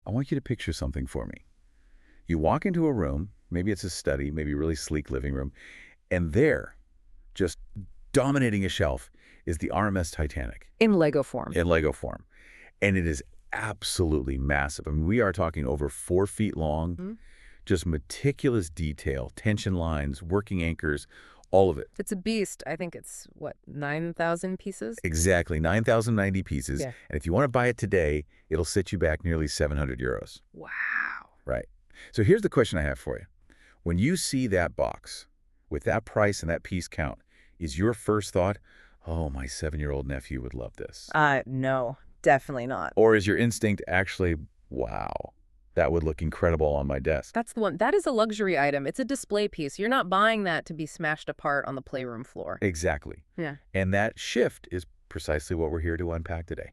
I want you to picture something for me. You walk into a room, maybe it's a study, maybe a really sleek living room, and there, just dominating a shelf, is the RMS Titanic In Lego form. in Lego form. And it is absolutely massive. I mean, we are talking over 4 feet long, just meticulous detail, tension lines, working anchors, all of it. It's a beast. I think it's, what, 9,000 pieces? Exactly, 9,090 pieces. Yeah. And if you want to buy it today, it'll set you back nearly 700 euros. Wow. Right. So here's the question I have for you. When you see that box with that price and that piece count, is your first thought, oh, my 7-year-old nephew would love this? No, definitely not. Or is your instinct actually, wow, that would look incredible on my desk? That's the one. That is a luxury item. It's a display piece. You're not buying that to be smashed apart on the playroom floor. Exactly. Yeah. And that shift is precisely what we're here to unpack today.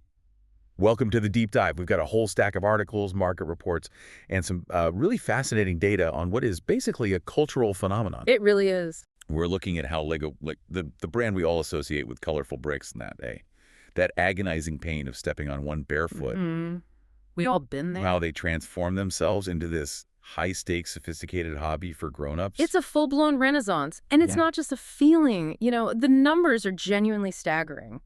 Welcome to the deep dive. We've got a whole stack of articles, market reports, and some really fascinating data on what is basically a cultural phenomenon. It really is. We're looking at how Lego, like the brand we all associate with colorful bricks in that day, that agonizing pain of stepping on one bare foot, We all been there. how they transform themselves into this high-stakes, sophisticated hobby for grown-ups. It's a full-blown renaissance, and it's not just a feeling. You know, the numbers are genuinely staggering.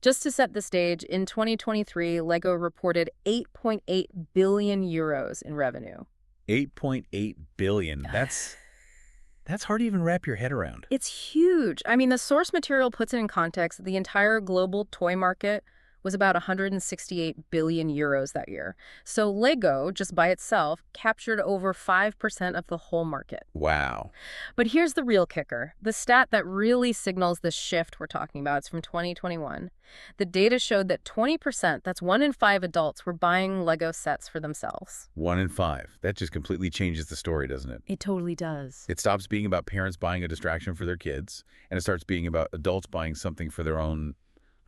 Just to set the stage, in 2023, Lego reported 8.8 billion euros in revenue. 8.8 billion. That's hard to even wrap your head around. It's huge. I mean, the source material puts it in context. The entire global toy market was about 168 billion euros that year. So Lego, just by itself, captured over 5% of the whole market. Wow. But here's the real kicker. The stat that really signals the shift we're talking about is from 2021. The data showed that 20%, that's 1 in 5 adults, were buying Lego sets for themselves. 1 in 5. That just completely changes the story, doesn't it? It totally does. It stops being about parents buying a distraction for their kids, and it starts being about adults buying something for their own,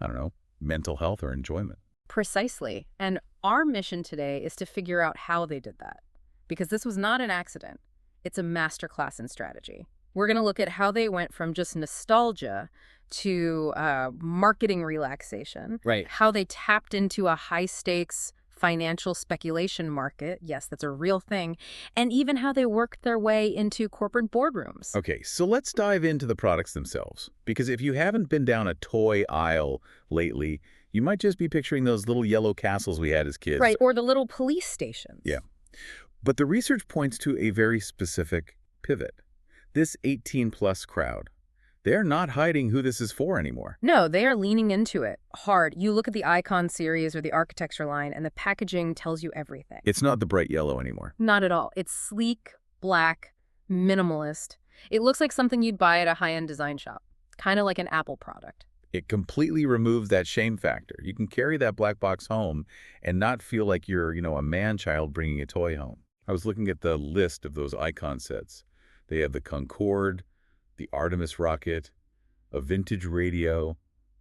I don't know, mental health or enjoyment. Precisely. And our mission today is to figure out how they did that. Because this was not an accident. It's a masterclass in strategy. We're going to look at how they went from just nostalgia to marketing relaxation. Right. How they tapped into a high-stakes financial speculation market. Yes, that's a real thing. And even how they worked their way into corporate boardrooms. Okay, so let's dive into the products themselves. Because if you haven't been down a toy aisle lately, you might just be picturing those little yellow castles we had as kids. Right, or the little police stations. Yeah. But the research points to a very specific pivot. This 18-plus crowd, they're not hiding who this is for anymore. No, they are leaning into it hard. You look at the Icon series or the architecture line, and the packaging tells you everything. It's not the bright yellow anymore. Not at all. It's sleek, black, minimalist. It looks like something you'd buy at a high-end design shop, kind of like an Apple product. It completely removes that shame factor. You can carry that black box home and not feel like you're, a man-child bringing a toy home. I was looking at the list of those Icon sets. They have the Concorde, the Artemis rocket, a vintage radio,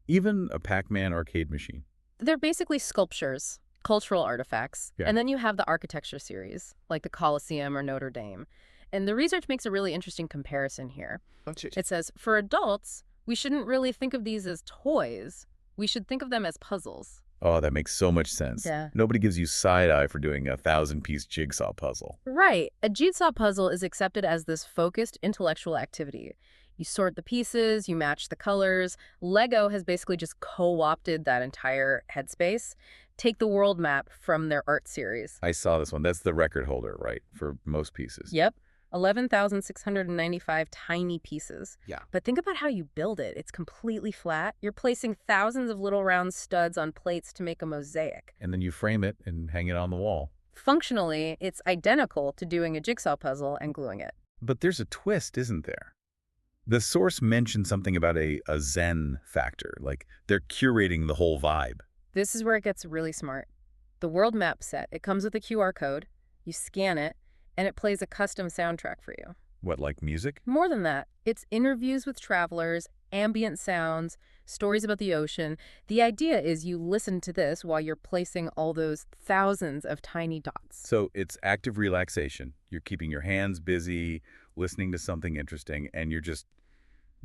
even a Pac-Man arcade machine. They're basically sculptures, cultural artifacts. Yeah. And then you have the architecture series, like the Colosseum or Notre Dame. And the research makes a really interesting comparison here. It says, for adults, we shouldn't really think of these as toys. We should think of them as puzzles. Oh, that makes so much sense. Yeah. Nobody gives you side-eye for doing a 1,000-piece jigsaw puzzle. Right. A jigsaw puzzle is accepted as this focused intellectual activity. You sort the pieces, you match the colors. Lego has basically just co-opted that entire headspace. Take the world map from their art series. I saw this one. That's the record holder, right, for most pieces. Yep. 11,695 tiny pieces. Yeah. But think about how you build it. It's completely flat. You're placing thousands of little round studs on plates to make a mosaic. And then you frame it and hang it on the wall. Functionally, it's identical to doing a jigsaw puzzle and gluing it. But there's a twist, isn't there? The source mentioned something about a Zen factor, like they're curating the whole vibe. This is where it gets really smart. The world map set, it comes with a QR code. You scan it, and it plays a custom soundtrack for you. What, like music? More than that, it's interviews with travelers, ambient sounds, stories about the ocean. The idea is you listen to this while you're placing all those thousands of tiny dots. So it's active relaxation. You're keeping your hands busy, listening to something interesting, and you're just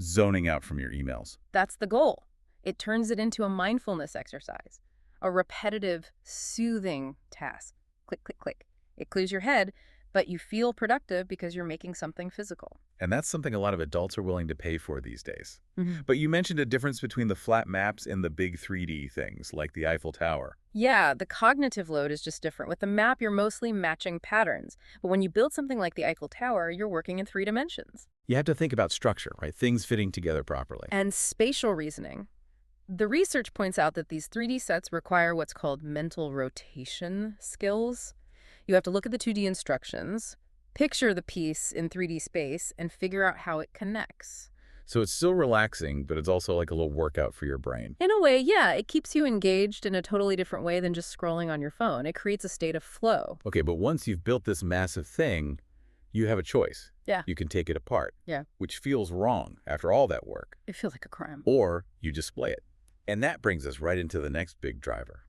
zoning out from your emails. That's the goal. It turns it into a mindfulness exercise, a repetitive, soothing task. click, click, click. It clears your head, but you feel productive because you're making something physical. And that's something a lot of adults are willing to pay for these days. Mhm. But you mentioned a difference between the flat maps and the big 3D things, like the Eiffel Tower. Yeah, the cognitive load is just different. With the map, you're mostly matching patterns. But when you build something like the Eiffel Tower, you're working in 3 dimensions. You have to think about structure, right? Things fitting together properly. And spatial reasoning. The research points out that these 3D sets require what's called mental rotation skills. You have to look at the 2D instructions, picture the piece in 3D space, and figure out how it connects. So it's still relaxing, but it's also like a little workout for your brain. In a way, yeah, it keeps you engaged in a totally different way than just scrolling on your phone. It creates a state of flow. Okay, but once you've built this massive thing, you have a choice. Yeah. You can take it apart, Yeah. which feels wrong after all that work, It feels like a crime. or you display it. And that brings us right into the next big driver,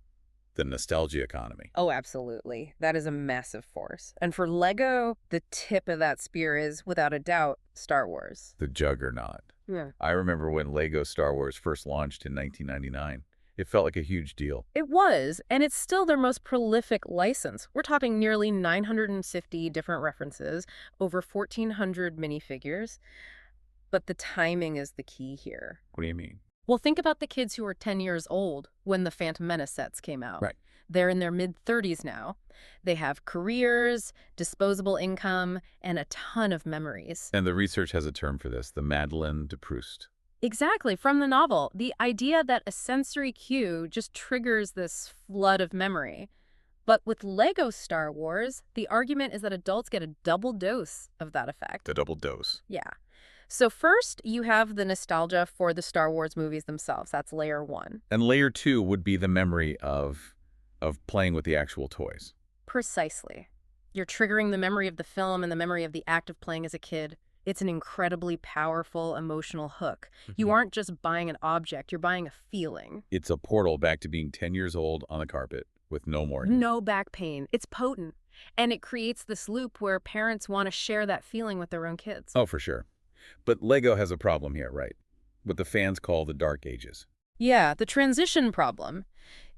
the nostalgia economy. Oh, absolutely. That is a massive force. And for Lego, the tip of that spear is, without a doubt, Star Wars. The juggernaut. Yeah. I remember when Lego Star Wars first launched in 1999. It felt like a huge deal. It was, and it's still their most prolific license. We're talking nearly 950 different references, over 1,400 minifigures. But the timing is the key here. What do you mean? Well, think about the kids who were 10 years old when the Phantom Menace sets came out. Right. They're in their mid-30s now. They have careers, disposable income, and a ton of memories. And the research has a term for this, the Madeleine de Proust. Exactly, from the novel. The idea that a sensory cue just triggers this flood of memory. But with Lego Star Wars, the argument is that adults get a double dose of that effect. The double dose. Yeah. So first, you have the nostalgia for the Star Wars movies themselves. That's layer one. And layer 2 would be the memory of playing with the actual toys. Precisely. You're triggering the memory of the film and the memory of the act of playing as a kid. It's an incredibly powerful emotional hook. You aren't just buying an object, you're buying a feeling. It's a portal back to being 10 years old on the carpet with no more. No back pain. It's potent. And it creates this loop where parents want to share that feeling with their own kids. Oh, for sure. But Lego has a problem here, right? What the fans call the dark ages. Yeah, the transition problem.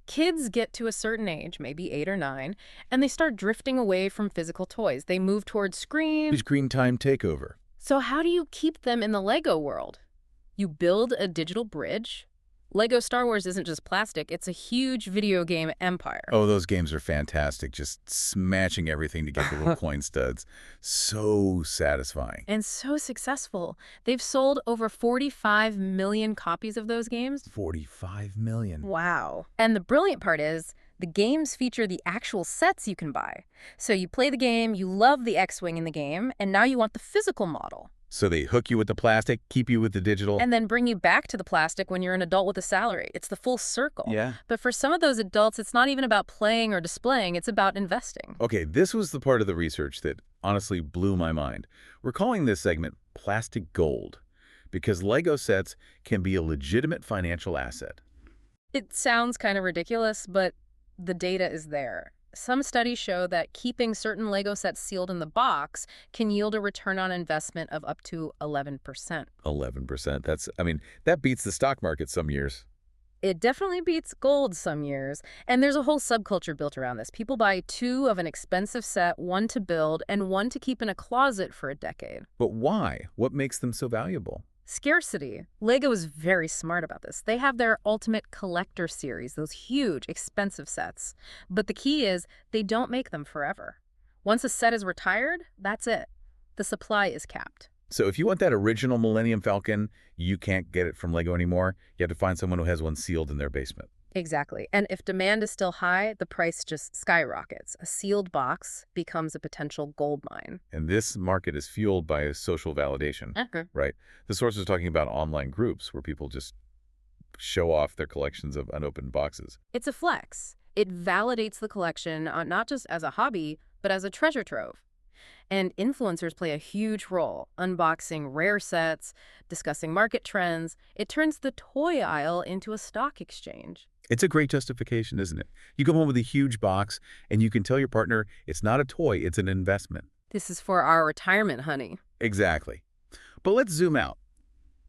Kids get to a certain age, maybe 8 or 9, and they start drifting away from physical toys. They move towards screens. Screen time takeover. So how do you keep them in the Lego world? You build a digital bridge. Lego Star Wars isn't just plastic, it's a huge video game empire. Oh, those games are fantastic. Just smashing everything to get the little coin studs. So satisfying. And so successful. They've sold over 45 million copies of those games. 45 million. Wow. And the brilliant part is, the games feature the actual sets you can buy. So you play the game, you love the X-Wing in the game, and now you want the physical model. So they hook you with the plastic, keep you with the digital. And then bring you back to the plastic when you're an adult with a salary. It's the full circle. Yeah. But for some of those adults, it's not even about playing or displaying, it's about investing. Okay, this was the part of the research that honestly blew my mind. We're calling this segment plastic gold because Lego sets can be a legitimate financial asset. It sounds kind of ridiculous, but the data is there. Some studies show that keeping certain Lego sets sealed in the box can yield a return on investment of up to 11%. 11%. That beats the stock market some years. It definitely beats gold some years. And there's a whole subculture built around this. People buy 2 of an expensive set, 1 to build and 1 to keep in a closet for a decade. But why? What makes them so valuable? Scarcity. Lego is very smart about this. They have their Ultimate Collector series, those huge, expensive sets. But the key is they don't make them forever. Once a set is retired, that's it. The supply is capped. So if you want that original Millennium Falcon, you can't get it from Lego anymore. You have to find someone who has one sealed in their basement. Exactly. And if demand is still high, the price just skyrockets. A sealed box becomes a potential gold mine. And this market is fueled by social validation, right? The source is talking about online groups where people just show off their collections of unopened boxes. It's a flex. It validates the collection not just as a hobby, but as a treasure trove. And influencers play a huge role, unboxing rare sets, discussing market trends. It turns the toy aisle into a stock exchange. It's a great justification, isn't it? You come home with a huge box, and you can tell your partner it's not a toy, it's an investment. This is for our retirement, honey. Exactly. But let's zoom out,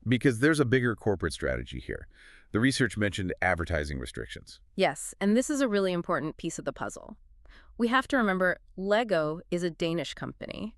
because there's a bigger corporate strategy here. The research mentioned advertising restrictions. Yes, and this is a really important piece of the puzzle. We have to remember Lego is a Danish company.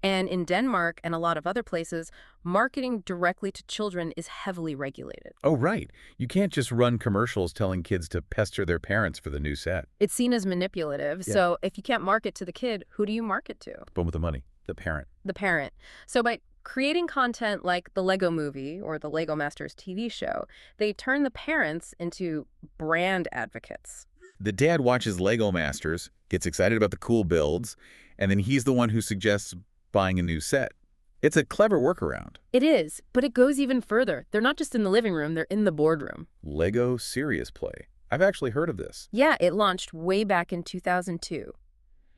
And in Denmark and a lot of other places, marketing directly to children is heavily regulated. Oh, right. You can't just run commercials telling kids to pester their parents for the new set. It's seen as manipulative, Yeah. so if you can't market to the kid, who do you market to? But with the money, the parent. The parent. So by creating content like the Lego Movie or the Lego Masters TV show, they turn the parents into brand advocates. The dad watches Lego Masters, gets excited about the cool builds, and then he's the one who suggests buying a new set. It's a clever workaround. It is, but it goes even further. They're not just in the living room, they're in the boardroom. Lego Serious Play. I've actually heard of this. Yeah, it launched way back in 2002.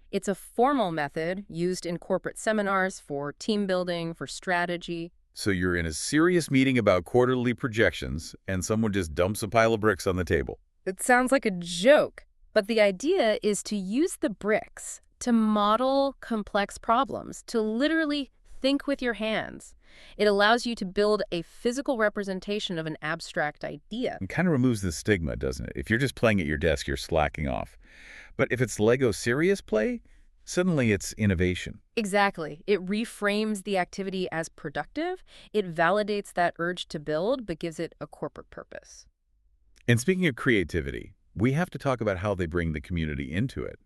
It's a formal method used in corporate seminars for team building, for strategy. So you're in a serious meeting about quarterly projections, and someone just dumps a pile of bricks on the table. It sounds like a joke, but the idea is to use the bricks to model complex problems, to literally think with your hands. It allows you to build a physical representation of an abstract idea. It kind of removes the stigma, doesn't it? If you're just playing at your desk, you're slacking off. But if it's Lego Serious Play, suddenly it's innovation. Exactly. It reframes the activity as productive. It validates that urge to build, but gives it a corporate purpose. And speaking of creativity, we have to talk about how they bring the community into it.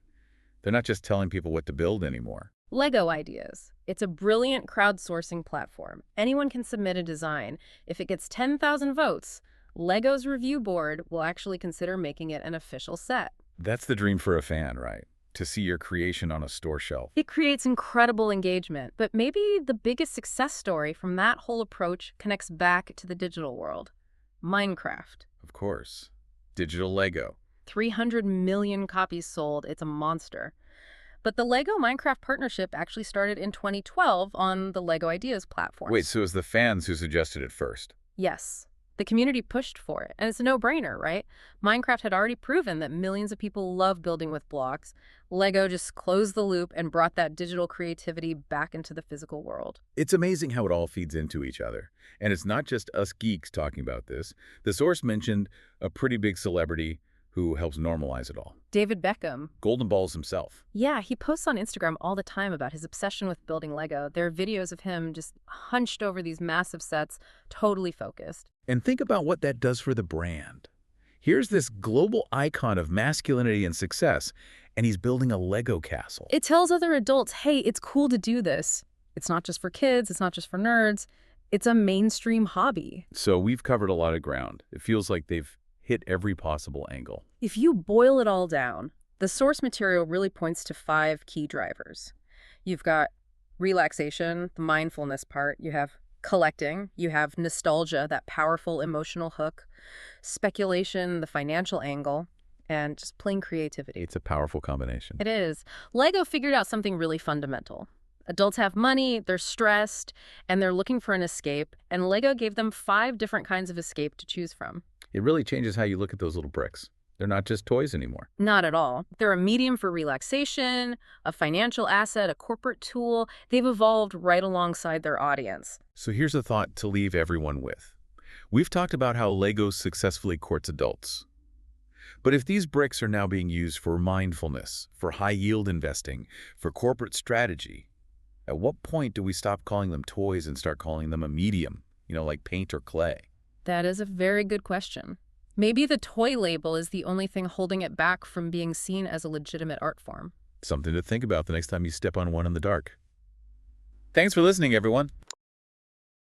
They're not just telling people what to build anymore. Lego Ideas. It's a brilliant crowdsourcing platform. Anyone can submit a design. If it gets 10,000 votes, Lego's review board will actually consider making it an official set. That's the dream for a fan, right? To see your creation on a store shelf. It creates incredible engagement, but maybe the biggest success story from that whole approach connects back to the digital world. Minecraft. Of course. Digital Lego. 300 million copies sold. It's a monster. But the Lego Minecraft partnership actually started in 2012 on the Lego Ideas platform. Wait, so it was the fans who suggested it first? Yes. The community pushed for it, and it's a no-brainer, right? Minecraft had already proven that millions of people love building with blocks. Lego just closed the loop and brought that digital creativity back into the physical world. It's amazing how it all feeds into each other. And it's not just us geeks talking about this. The source mentioned a pretty big celebrity who helps normalize it all. David Beckham. Golden Balls himself. Yeah, he posts on Instagram all the time about his obsession with building Lego. There are videos of him just hunched over these massive sets, totally focused. And think about what that does for the brand. Here's this global icon of masculinity and success, and he's building a Lego castle. It tells other adults, hey, it's cool to do this. It's not just for kids, it's not just for nerds. It's a mainstream hobby. So we've covered a lot of ground. It feels like they've hit every possible angle. If you boil it all down, the source material really points to 5 key drivers. You've got relaxation, the mindfulness part. You have collecting. You have nostalgia, that powerful emotional hook. Speculation, the financial angle. And just plain creativity. It's a powerful combination. It is. Lego figured out something really fundamental. Adults have money, they're stressed, and they're looking for an escape. And Lego gave them 5 different kinds of escape to choose from. It really changes how you look at those little bricks. They're not just toys anymore. Not at all. They're a medium for relaxation, a financial asset, a corporate tool. They've evolved right alongside their audience. So here's a thought to leave everyone with. We've talked about how Lego successfully courts adults. But if these bricks are now being used for mindfulness, for high-yield investing, for corporate strategy, at what point do we stop calling them toys and start calling them a medium, like paint or clay? That is a very good question. Maybe the toy label is the only thing holding it back from being seen as a legitimate art form. Something to think about the next time you step on one in the dark. Thanks for listening, everyone.